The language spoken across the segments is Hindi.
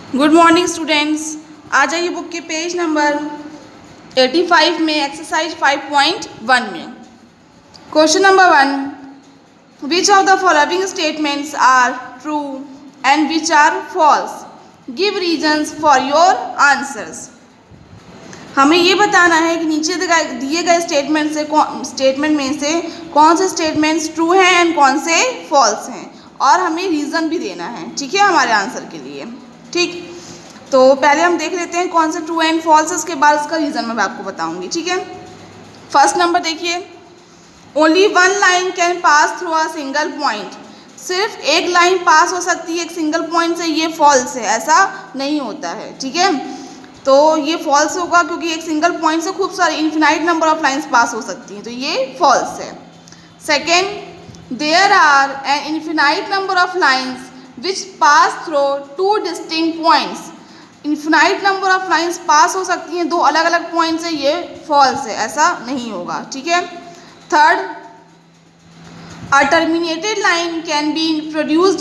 Good morning students. आ जाइए बुक के पेज नंबर 85 में एक्सरसाइज 5.1 में question number 1, which of the following statements are true and which are false, give reasons for your answers. हमें ये बताना है कि नीचे दिए गए स्टेटमेंट में से कौन से स्टेटमेंट्स ट्रू हैं एंड कौन से फॉल्स हैं, और हमें रीज़न भी देना है, ठीक है, हमारे आंसर के लिए। ठीक, तो पहले हम देख लेते हैं कौन से ट्रू एंड फॉल्स, उसके बाद उसका रीज़न मैं आपको बताऊंगी, ठीक है। फर्स्ट नंबर देखिए, only one line can pass through a single point. सिर्फ एक लाइन पास हो सकती है एक सिंगल पॉइंट से, ये फॉल्स है, ऐसा नहीं होता है, ठीक है। तो ये फॉल्स होगा क्योंकि एक सिंगल पॉइंट से खूब सारे infinite number of lines pass हो सकती हैं, तो ये फॉल्स है। Second, there are an infinite number of lines which pass through two distinct points. Infinite number of lines pass हो सकती हैं दो अलग अलग पॉइंट से, ये फॉल्स है, ऐसा नहीं होगा, ठीक है। Third, a terminated line can be produced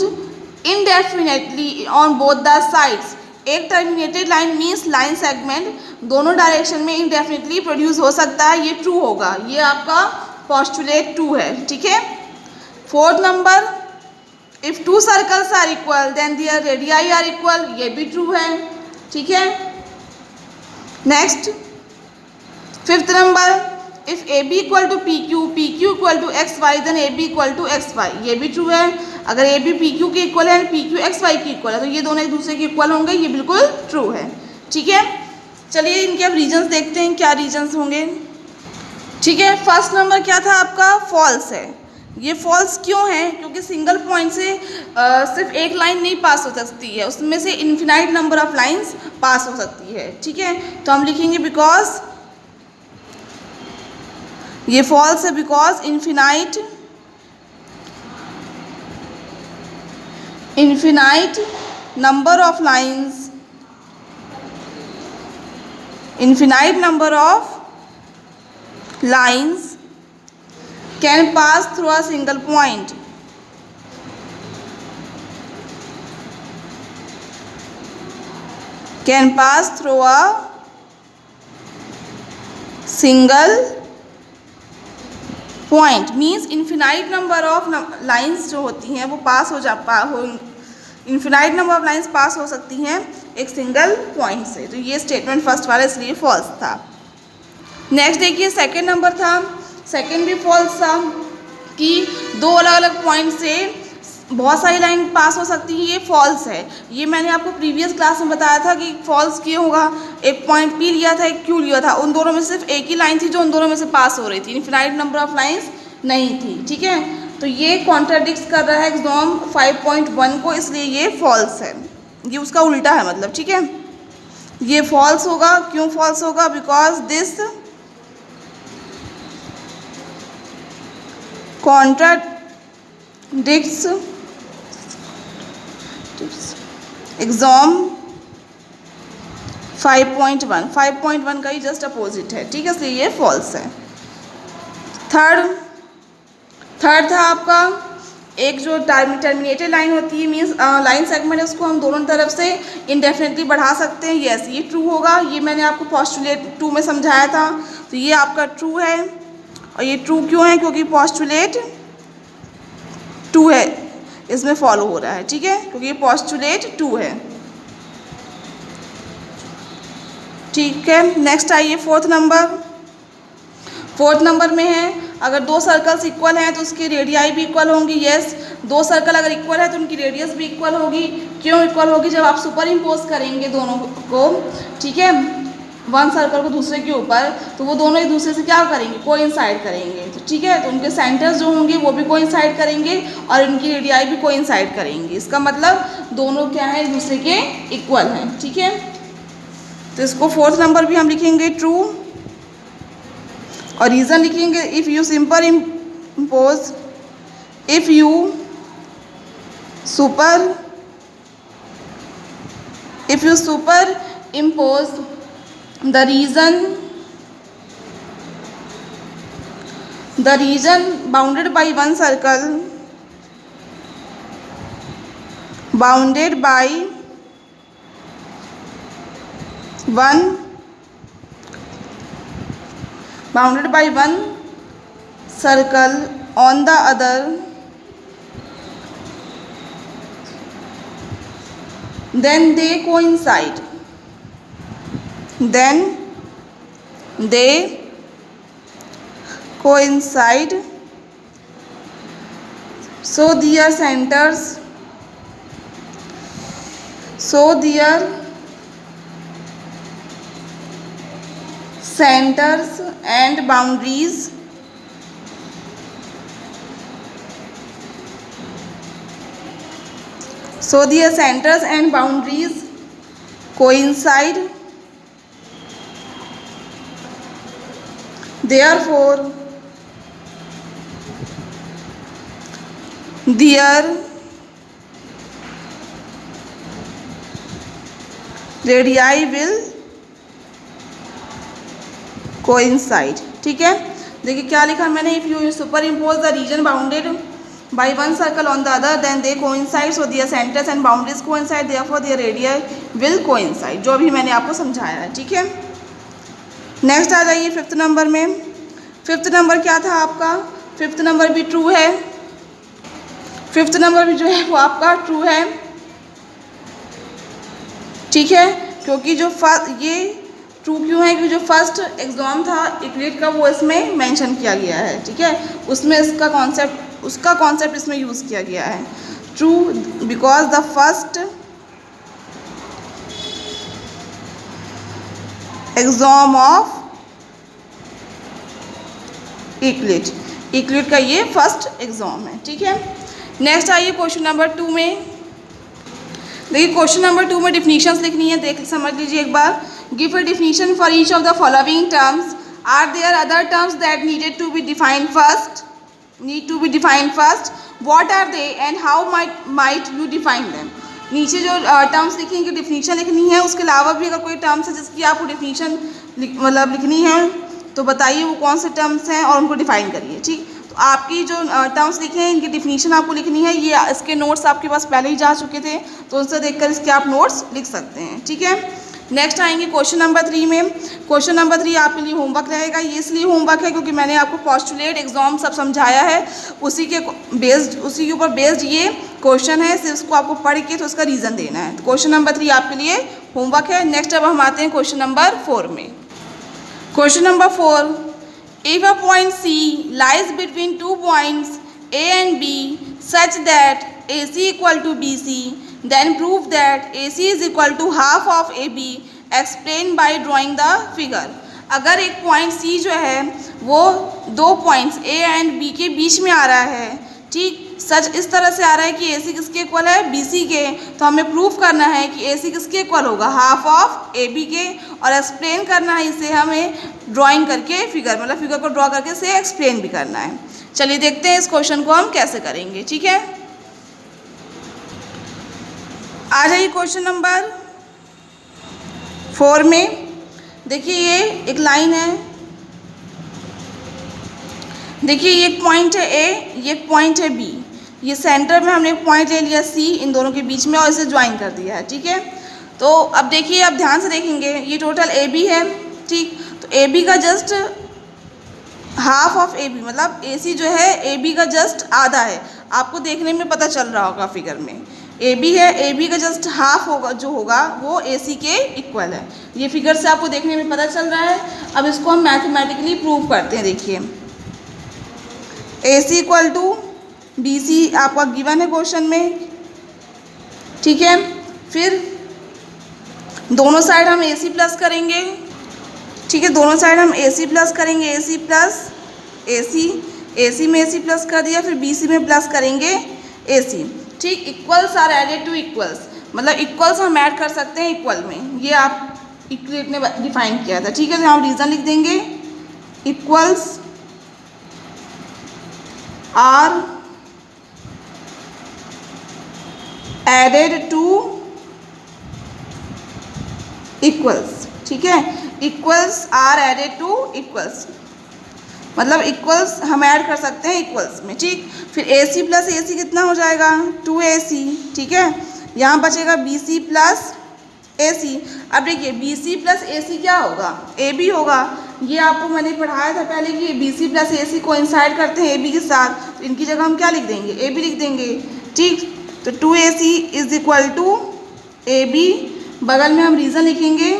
indefinitely on both the sides। एक terminated line means line segment दोनों डायरेक्शन में इंडेफिनेटली प्रोड्यूस हो सकता है, ये ट्रू होगा, ये आपका पोस्टुलेट ट्रू है, ठीक है। Fourth number, if two circles are equal then their radii are equal, ये भी ट्रू है, ठीक है। Next, fifth number, if A B equal to P Q equal to X Y then A B equal to X Y, ये भी ट्रू है। अगर ए बी पी क्यू के इक्वल है, पी क्यू एक्स वाई के इक्वल है, तो ये दोनों एक दूसरे के इक्वल होंगे, ये बिल्कुल ट्रू है, ठीक है। चलिए इनके अब रीजंस देखते हैं, क्या रीजंस होंगे, ठीक है। फर्स्ट नंबर क्या था आपका, फॉल्स है। ये फॉल्स क्यों है, क्योंकि सिंगल पॉइंट से सिर्फ एक लाइन नहीं पास हो सकती है, उसमें से infinite number of lines pass हो सकती है, ठीक है। तो हम लिखेंगे बिकॉज, ये फॉल्स है because infinite number of lines, infinite number of lines can pass through a single point। can pass through a single point means infinite number of lines जो होती हैं वो पास हो infinite number of lines pass हो सकती हैं एक सिंगल पॉइंट से, तो ये स्टेटमेंट फर्स्ट वाला इसलिए फॉल्स था। नेक्स्ट देखिए, सेकंड नंबर था, सेकंड भी फॉल्स था कि दो अलग अलग पॉइंट से बहुत सारी लाइन पास हो सकती है, ये फॉल्स है। ये मैंने आपको प्रीवियस क्लास में बताया था कि फॉल्स क्यों होगा, एक पॉइंट पी लिया था एक क्यू लिया था, उन दोनों में सिर्फ एक ही लाइन थी जो उन दोनों में से पास हो रही थी, इन्फिनाइट नंबर ऑफ लाइन्स नहीं थी, ठीक है। तो ये कॉन्ट्राडिक्ट कर रहा है एग्जाम 5.1 को, इसलिए ये फॉल्स है, ये उसका उल्टा है मतलब, ठीक है। ये फॉल्स होगा, क्यों फॉल्स होगा, बिकॉज दिस कॉन्ट्राडिक्ट्स एग्जाम 5.1 का ही जस्ट अपोजिट है, ठीक है, इसलिए ये फॉल्स है। थर्ड था आपका, एक जो टर्मिनेटेड लाइन होती है मीन्स लाइन सेगमेंट है, उसको हम दोनों तरफ से इंडेफिनेटली बढ़ा सकते हैं, यस ये ट्रू होगा, ये मैंने आपको पोस्टुलेट 2 में समझाया था, तो ये आपका ट्रू है। और ये ट्रू क्यों है, क्योंकि पोस्टुलेट 2 है, इसमें फॉलो हो रहा है, ठीक है, क्योंकि ये पोस्टुलेट 2 है, ठीक है। नेक्स्ट आइए फोर्थ नंबर में है, अगर दो सर्कल्स इक्वल हैं तो उसकी रेडियाई भी इक्वल होंगी, यस। दो सर्कल अगर इक्वल है तो उनकी रेडियस भी इक्वल होगी, क्यों इक्वल होगी, जब आप सुपर इम्पोज करेंगे दोनों को, ठीक है, वन सर्कल को दूसरे के ऊपर, तो वो दोनों एक दूसरे से क्या करेंगे, कोइंसाइड करेंगे, तो ठीक है, तो उनके सेंटर्स जो होंगे वो भी कोइंसाइड करेंगे और उनकी रेडियाई भी कोइंसाइड करेंगे, इसका मतलब दोनों क्या है, एक दूसरे के इक्वल हैं, ठीक है। तो इसको फोर्थ नंबर भी हम लिखेंगे ट्रू, और रीज़न लिखेंगे, if you super impose the reason bounded by one circle one bounded by one circle on the other, then they coincide. Then they coincide. So their centers and boundaries coincide. Therefore, their radii will coincide. ठीक है, देखिए क्या लिखा मैंने, if you super impose the reason bounded by one circle on the other, then they coincide, so their centers and boundaries coincide, therefore their radii will coincide, जो भी मैंने आपको समझाया है. ठीक है, नेक्स्ट आ जाइए फिफ्थ नंबर में. फिफ्थ नंबर क्या था आपका, फिफ्थ नंबर भी ट्रू है. फिफ्थ नंबर भी जो है वो आपका ट्रू है. ठीक है, क्योंकि जो ये ट्रू क्यों है, क्योंकि जो फर्स्ट एग्जाम था यूक्लिड का वो इसमें मेंशन किया गया है. ठीक है, उसमें उसका कॉन्सेप्ट इसमें यूज़ किया गया है. True because the first exam of Euclid का ये फर्स्ट एग्जाम है. ठीक है, नेक्स्ट आइए क्वेश्चन नंबर 2 में. देखिए क्वेश्चन नंबर 2 में डिफिनीशंस लिखनी है, देख समझ लीजिए एक बार. Give a definition for each of the following terms. Are there other terms that need to be defined first? What are they and how might you define them? नीचे जो टर्म्स लिखेंगे डिफिनीशन लिखनी है, उसके अलावा भी अगर कोई टर्म्स है जिसकी आपको डिफिनीशन मतलब लिखनी है तो बताइए वो कौन से टर्म्स हैं और उनको डिफाइन करिए. ठीक, तो आपकी जो टर्म्स लिखे हैं इनकी डिफिनीशन आपको लिखनी है. ये इसके नोट्स आपके पास पहले ही जा चुके थे, तो उनसे देखकर इसके आप नोट्स लिख सकते हैं. ठीक है, नेक्स्ट आएंगे क्वेश्चन नंबर 3 में. क्वेश्चन नंबर 3 आपके लिए होमवर्क रहेगा. ये इसलिए होमवर्क है क्योंकि मैंने आपको पोस्टुलेट एग्जाम सब समझाया है, उसी के ऊपर बेस्ड ये क्वेश्चन है. सिर्फ उसको आपको पढ़ के तो उसका रीज़न देना है. तो क्वेश्चन नंबर 3 आपके लिए होमवर्क है. नेक्स्ट अब हम आते हैं क्वेश्चन नंबर 4 में. Question number 4, if a point C lies between 2 points A and B such that AC equal to BC, then prove that AC is equal to half of AB. Explain by drawing the figure. अगर एक पॉइंट C जो है वो 2 पॉइंट्स A एंड B के बीच में आ रहा है, ठीक, सच इस तरह से आ रहा है कि AC किसके इक्वल है, BC के, तो हमें प्रूफ करना है कि AC किसके इक्वल होगा, हाफ ऑफ AB के. और एक्सप्लेन करना है इसे हमें ड्राइंग करके, फिगर मतलब फिगर को ड्रॉ करके इसे एक्सप्लेन भी करना है. चलिए देखते हैं इस क्वेश्चन को हम कैसे करेंगे. ठीक है, आ जाइए क्वेश्चन नंबर 4 में. देखिए ये एक लाइन है, देखिए ये एक पॉइंट है A, ये एक पॉइंट है B. ये सेंटर में हमने एक पॉइंट ले लिया C इन दोनों के बीच में और इसे ज्वाइन कर दिया है. ठीक है, तो अब देखिए, अब ध्यान से देखेंगे, ये टोटल AB है. ठीक, तो AB का जस्ट हाफ ऑफ AB मतलब AC जो है AB का जस्ट आधा है. आपको देखने में पता चल रहा होगा फिगर में AB है, AB का जस्ट हाफ होगा जो होगा वो AC के इक्वल है. ये फिगर से आपको देखने में पता चल रहा है. अब इसको हम मैथमेटिकली प्रूव करते हैं. देखिए AC इक्वल टू BC आपका गिवन है क्वेश्चन में. ठीक है, फिर दोनों साइड हम AC प्लस करेंगे. ठीक है, दोनों साइड हम AC प्लस करेंगे, AC प्लस AC, AC में AC प्लस कर दिया, फिर BC में प्लस करेंगे AC. ठीक, equals are added to equals, मतलब इक्वल्स हम ऐड कर सकते हैं इक्वल में. ये आप यूक्लिड ने डिफाइन किया था. ठीक है, तो हम रीज़न लिख देंगे, equals are added to equals. ठीक है, equals are added to equals मतलब इक्वल्स हम ऐड कर सकते हैं इक्वल्स में. ठीक, फिर AC प्लस AC कितना हो जाएगा, 2AC. ठीक है, यहाँ बचेगा BC प्लस ए सी। अब देखिए बी सी प्लस ए सी क्या होगा, ए बी होगा। ये आपको मैंने पढ़ाया था पहले कि B C plus A C coincide करते हैं ए बी के साथ, तो इनकी जगह हम क्या लिख देंगे, ए बी लिख देंगे। ठीक, तो 2AC is equal to A B, बगल में हम रीज़न लिखेंगे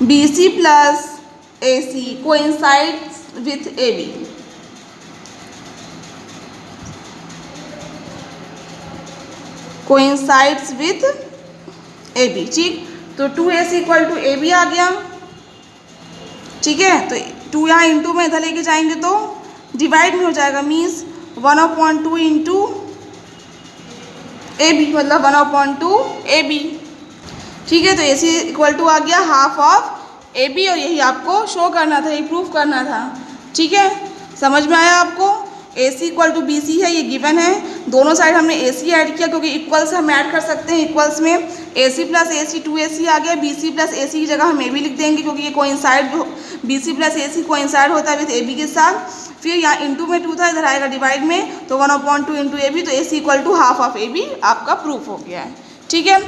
B C plus A C coincides with A B. Coincides with A B. ठीक, तो 2AC equal to A B आ गया। ठीक है, तो 2 यहाँ इंटू में इधर लेके जाएंगे तो डिवाइड में हो जाएगा, मीन्स 1/2 इंटू ए बी, मतलब 1/2 ए बी। ठीक है, तो AC इक्वल टू आ गया हाफ ऑफ ए बी, और यही आपको शो करना था, यही प्रूफ करना था। ठीक है, समझ में आया आपको। AC equal to B C है, ये गिवन है। दोनों साइड हमने AC ऐड किया क्योंकि इक्वल्स हम ऐड कर सकते हैं। इक्वल्स में AC प्लस AC 2AC आ गया, BC प्लस AC की जगह हम ए बी लिख देंगे क्योंकि ये coincide, BC plus AC coincide होता है विथ ए बी के साथ। फिर यहाँ इंटू में 2 था, इधर आएगा डिवाइड में, तो 1/2 इंटू ए बी, तो AC equal to half of A B आपका प्रूफ हो गया है। ठीक है।